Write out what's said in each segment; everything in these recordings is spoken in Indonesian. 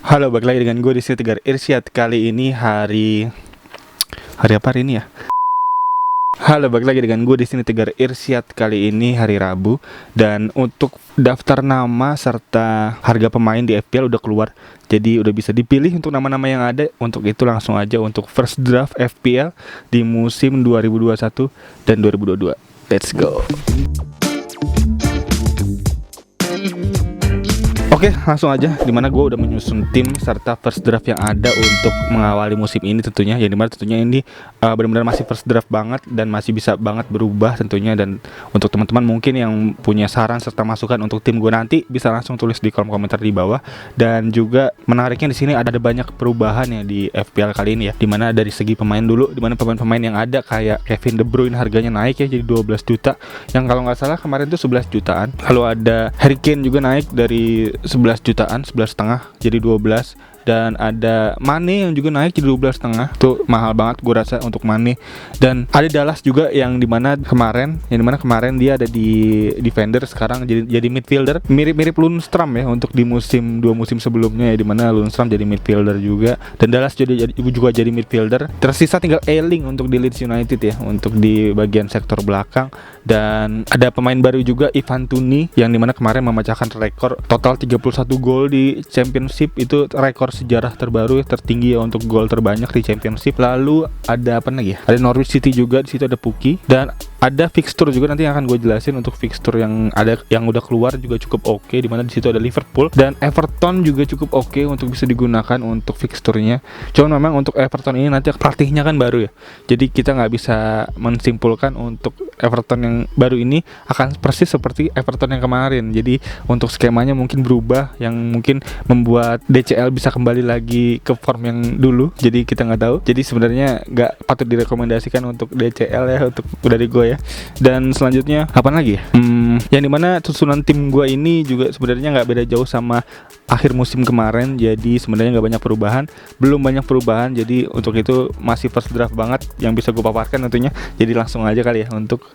Halo, balik lagi dengan gue di sini Tegar Irsyad. Kali ini hari apa hari ini ya? Halo, balik lagi dengan gue di sini Tegar Irsyad. Kali ini hari Rabu, dan untuk daftar nama serta harga pemain di FPL udah keluar. Jadi udah bisa dipilih untuk nama-nama yang ada. Untuk itu langsung aja untuk first draft FPL di musim 2021 dan 2022. Let's go. Oke, langsung aja. Dimana gue udah menyusun tim serta first draft yang ada untuk mengawali musim ini tentunya. Yang dimana tentunya ini benar-benar masih first draft banget dan masih bisa banget berubah tentunya. Dan untuk teman-teman mungkin yang punya saran serta masukan untuk tim gue nanti, bisa langsung tulis di kolom komentar di bawah. Dan juga menariknya di sini ada banyak perubahan ya di FPL kali ini ya. Dimana dari segi pemain dulu, dimana pemain-pemain yang ada kayak Kevin De Bruyne harganya naik ya jadi 12 juta. Yang kalau nggak salah kemarin tuh 11 jutaan. Lalu ada Harry Kane juga naik dari 11 jutaan, 11,5 jadi 12. Dan ada Mane yang juga naik jadi 12,5. Tuh mahal banget gue rasa untuk Mane. Dan ada Dallas juga yang dimana kemarin dia ada di defender, sekarang jadi midfielder. Mirip-mirip Lundstram ya untuk di dua musim sebelumnya ya, dimana Lundstram jadi midfielder juga dan Dallas juga jadi midfielder. Tersisa tinggal Ayling untuk di Leeds United ya, untuk di bagian sektor belakang. Dan ada pemain baru juga, Ivan Toney, yang dimana kemarin memecahkan rekor total 31 gol di Championship. Itu rekor sejarah terbaru tertinggi ya untuk gol terbanyak di Championship. Lalu ada apa lagi ya? Ada Norwich City juga, di situ ada Pukki, dan ada fixture juga nanti yang akan gue jelasin. Untuk fixture yang ada yang udah keluar juga cukup oke, di mana di situ ada Liverpool dan Everton juga cukup oke untuk bisa digunakan untuk fixturenya. Cuma memang untuk Everton ini nanti pelatihnya kan baru ya. Jadi kita nggak bisa mensimpulkan untuk Everton yang baru ini akan persis seperti Everton yang kemarin. Jadi untuk skemanya mungkin berubah, yang mungkin membuat DCL bisa kembali lagi ke form yang dulu. Jadi kita nggak tahu. Jadi sebenarnya nggak patut direkomendasikan untuk DCL ya, untuk dari gue ya. Dan selanjutnya apa lagi ya? Yang dimana susunan tim gue ini juga sebenarnya nggak beda jauh sama akhir musim kemarin. Jadi sebenarnya nggak banyak perubahan, belum banyak perubahan. Jadi untuk itu masih first draft banget yang bisa gue paparkan tentunya. Jadi langsung aja kali ya untuk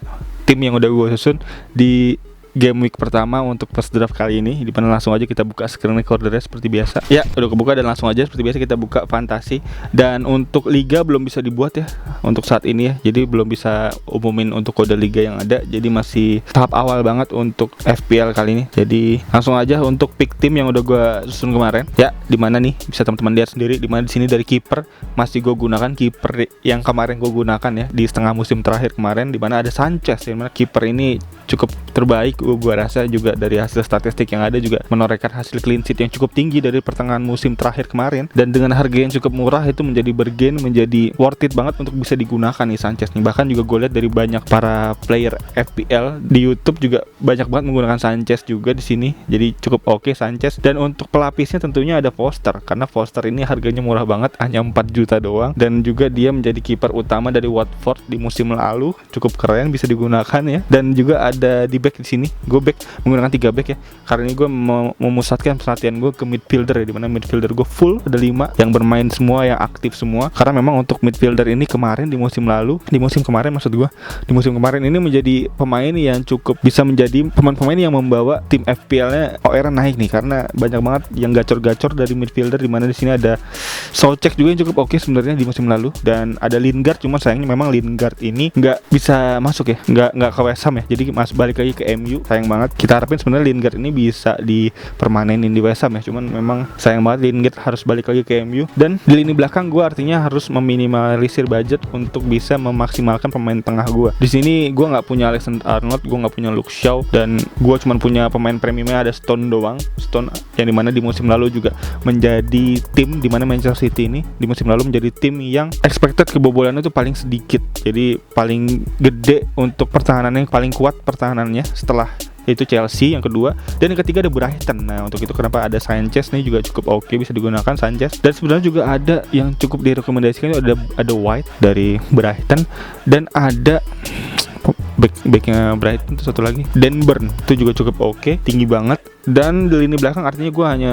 tim yang udah gue susun di game week pertama untuk first draft kali ini. Di mana langsung aja kita buka screen recordernya seperti biasa. Ya, udah kebuka dan langsung aja seperti biasa kita buka fantasi. Dan untuk liga belum bisa dibuat ya untuk saat ini ya. Jadi belum bisa umumin untuk kode liga yang ada. Jadi masih tahap awal banget untuk FPL kali ini. Jadi langsung aja untuk pick tim yang udah gue susun kemarin. Ya, di mana nih bisa teman-teman lihat sendiri. Di mana di sini dari kiper masih gue gunakan kiper yang kemarin gue gunakan ya di setengah musim terakhir kemarin. Di mana ada Sanchez, di mana kiper ini cukup terbaik. Gue rasa juga dari hasil statistik yang ada juga menorehkan hasil clean sheet yang cukup tinggi dari pertengahan musim terakhir kemarin. Dan dengan harga yang cukup murah itu menjadi bargain, menjadi worth it banget untuk bisa digunakan nih Sanchez nih. Bahkan juga gue lihat dari banyak para player FPL di YouTube juga banyak banget menggunakan Sanchez juga di sini. Jadi cukup oke Sanchez. Dan untuk pelapisnya tentunya ada Foster, karena Foster ini harganya murah banget, hanya 4 juta doang. Dan juga dia menjadi kiper utama dari Watford di musim lalu, cukup keren, bisa digunakan ya. Dan juga ada di back di sini. Gue back menggunakan 3 back ya. Karena ini gue memusatkan perhatian gue ke midfielder ya, dimana midfielder gue full ada 5 yang bermain semua, yang aktif semua. Karena memang untuk midfielder ini kemarin di musim kemarin ini menjadi pemain yang cukup bisa menjadi pemain-pemain yang membawa tim FPL-nya OR naik nih, karena banyak banget yang gacor-gacor dari midfielder. Dimana di sini ada Soucek juga yang cukup oke sebenarnya di musim lalu, dan ada Lingard. Cuma sayangnya memang Lingard ini nggak bisa masuk ya, nggak ke West Ham ya. Jadi balik lagi ke MU. Sayang banget. Kita harapin sebenarnya Lingard ini bisa dipermanenin di West Ham ya. Cuman memang sayang banget Lingard harus balik lagi ke MU. Dan di lini belakang gue artinya harus meminimalisir budget untuk bisa memaksimalkan pemain tengah gue. Di sini gue nggak punya Alexander-Arnold, gue nggak punya Luke Shaw, dan gue cuma punya pemain premiumnya ada Stone doang. Stone yang dimana di musim lalu juga menjadi tim dimana Manchester City ini di musim lalu menjadi tim yang expected kebobolannya itu paling sedikit. Jadi paling gede untuk pertahanannya, paling kuat pertahanannya setelah itu Chelsea yang kedua, dan yang ketiga ada Brighton. Nah untuk itu kenapa ada Sanchez nih juga cukup oke, bisa digunakan Sanchez. Dan sebenarnya juga ada yang cukup direkomendasikan, ada White dari Brighton, dan ada backnya Brighton itu satu lagi Dan Burn, itu juga cukup oke, tinggi banget. Dan di lini belakang artinya gue hanya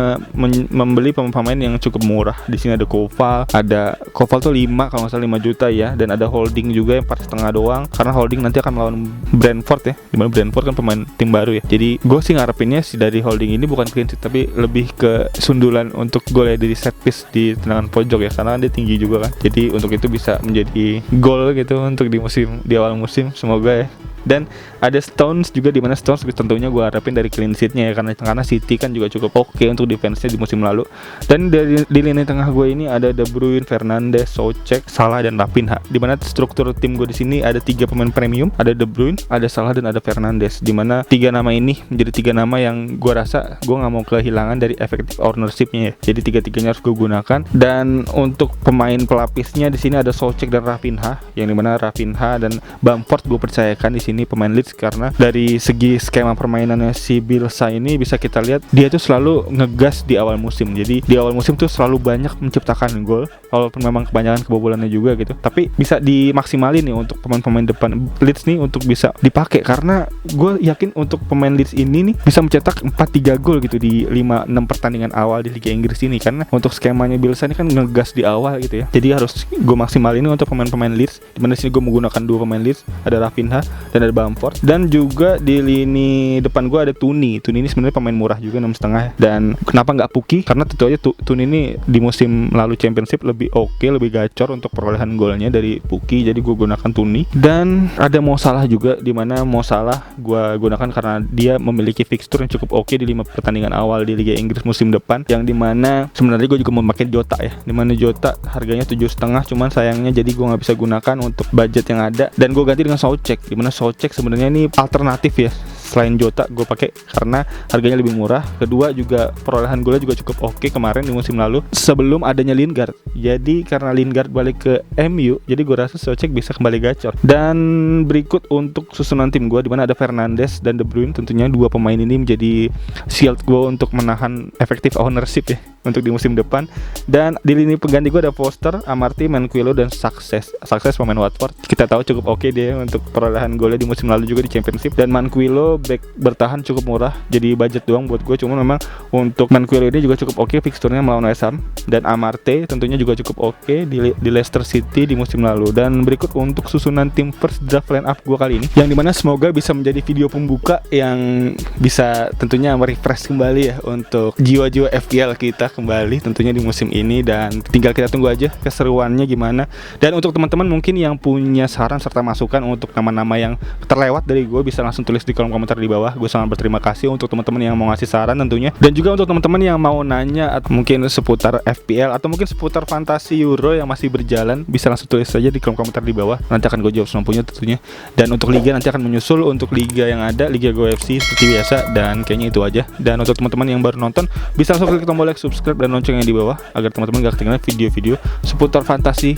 membeli pemain yang cukup murah. Di sini ada Koval tuh 5 kalau nggak salah 5 juta ya, dan ada Holding juga yang 4,5 doang, karena Holding nanti akan melawan Brentford ya, dimana Brentford kan pemain tim baru ya. Jadi gue sih ngarepinnya sih dari Holding ini bukan clean sheet, tapi lebih ke sundulan untuk gol ya dari set piece di tendangan pojok ya, karena dia tinggi juga kan. Jadi untuk itu bisa menjadi gol gitu untuk di awal musim, semoga ya. Dan ada Stones juga, dimana Stones tentunya gue harapin dari clean sheet-nya ya, karena City kan juga cukup oke untuk defense-nya di musim lalu. Dan di lini tengah gue ini ada De Bruyne, Fernandes, Soucek, Salah dan Raphinha. Dimana struktur tim gue di sini ada 3 pemain premium, ada De Bruyne, ada Salah dan ada Fernandes. Dimana 3 nama ini menjadi 3 nama yang gue rasa gue nggak mau kehilangan dari effective ownership-nya ya. Jadi 3-3-nya harus gue gunakan. Dan untuk pemain pelapisnya di sini ada Soucek dan Raphinha, yang dimana Raphinha dan Bamford gue percayakan di sini pemain Leeds, karena dari segi skema permainannya si Bielsa ini bisa kita lihat dia tuh selalu ngegas di awal musim. Jadi di awal musim tuh selalu banyak menciptakan gol, walaupun memang kebanyakan kebobolannya juga gitu, tapi bisa dimaksimalin nih untuk pemain-pemain depan Leeds nih untuk bisa dipakai, karena gue yakin untuk pemain Leeds ini nih bisa mencetak 4-3 gol gitu di 5-6 pertandingan awal di Liga Inggris ini, karena untuk skemanya Bielsa ini kan ngegas di awal gitu ya. Jadi harus gue maksimalin ini untuk pemain-pemain Leeds, dimana sini gue menggunakan 2 pemain Leeds, ada Raphinha dan ada Bamford. Dan juga di lini depan gue ada Tuni ini sebenarnya pemain murah juga 6,5 ya. Dan kenapa nggak Puki? Karena tentu aja Tuni ini di musim lalu Championship lebih oke, lebih gacor untuk perolehan golnya dari Puki, jadi gue gunakan Tuni. Dan ada Mo Salah juga, dimana Mo Salah gue gunakan karena dia memiliki fixture yang cukup oke di 5 pertandingan awal di Liga Inggris musim depan, yang dimana sebenarnya gue juga mau pakai Jota ya, dimana Jota harganya 7,5, cuman sayangnya jadi gue nggak bisa gunakan untuk budget yang ada, dan gue ganti dengan Soucek, dimana Soucek sebenarnya ini alternatif ya selain Jota gue pakai karena harganya lebih murah. Kedua juga perolehan golnya juga cukup oke kemarin di musim lalu sebelum adanya Lingard. Jadi karena Lingard balik ke MU, jadi gue rasa Soucek bisa kembali gacor. Dan berikut untuk susunan tim gue, dimana ada Fernandes dan De Bruyne. Tentunya 2 pemain ini menjadi shield gue untuk menahan effective ownership ya untuk di musim depan. Dan di lini pengganti gue ada Foster, Amartey, Manquillo dan Success pemain Watford. Kita tahu cukup oke dia untuk perolehan golnya di musim lalu juga di Championship. Dan Manquillo back bertahan cukup murah, jadi budget doang buat gue. Cuma memang untuk Manquillo ini juga cukup oke fixturnya melawan West Ham. Dan Amartey tentunya juga cukup oke di Leicester City di musim lalu. Dan berikut untuk susunan tim first draft line up gue kali ini, yang dimana semoga bisa menjadi video pembuka yang bisa tentunya merefresh kembali ya untuk jiwa-jiwa FPL kita kembali tentunya di musim ini. Dan tinggal kita tunggu aja keseruannya gimana. Dan untuk teman-teman mungkin yang punya saran serta masukan untuk nama-nama yang terlewat dari gue, bisa langsung tulis di kolom komentar di bawah. Gue sangat berterima kasih untuk teman-teman yang mau ngasih saran tentunya. Dan juga untuk teman-teman yang mau nanya atau mungkin seputar FPL atau mungkin seputar fantasi Euro yang masih berjalan, bisa langsung tulis saja di kolom komentar di bawah. Nanti akan gue jawab semampunya tentunya. Dan untuk liga nanti akan menyusul untuk liga yang ada, Liga Go FC seperti biasa. Dan kayaknya itu aja. Dan untuk teman-teman yang baru nonton, bisa langsung klik tombol like, subscribe dan loncengnya di bawah agar teman-teman gak ketinggalan video-video seputar fantasi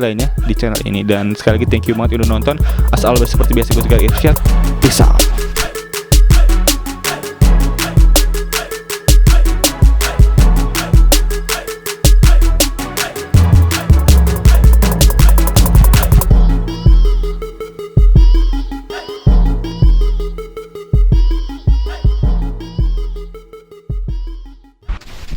lainnya di channel ini. Dan sekali lagi thank you banget udah nonton. As always seperti biasa gue Tegar Irsyad. Peace out.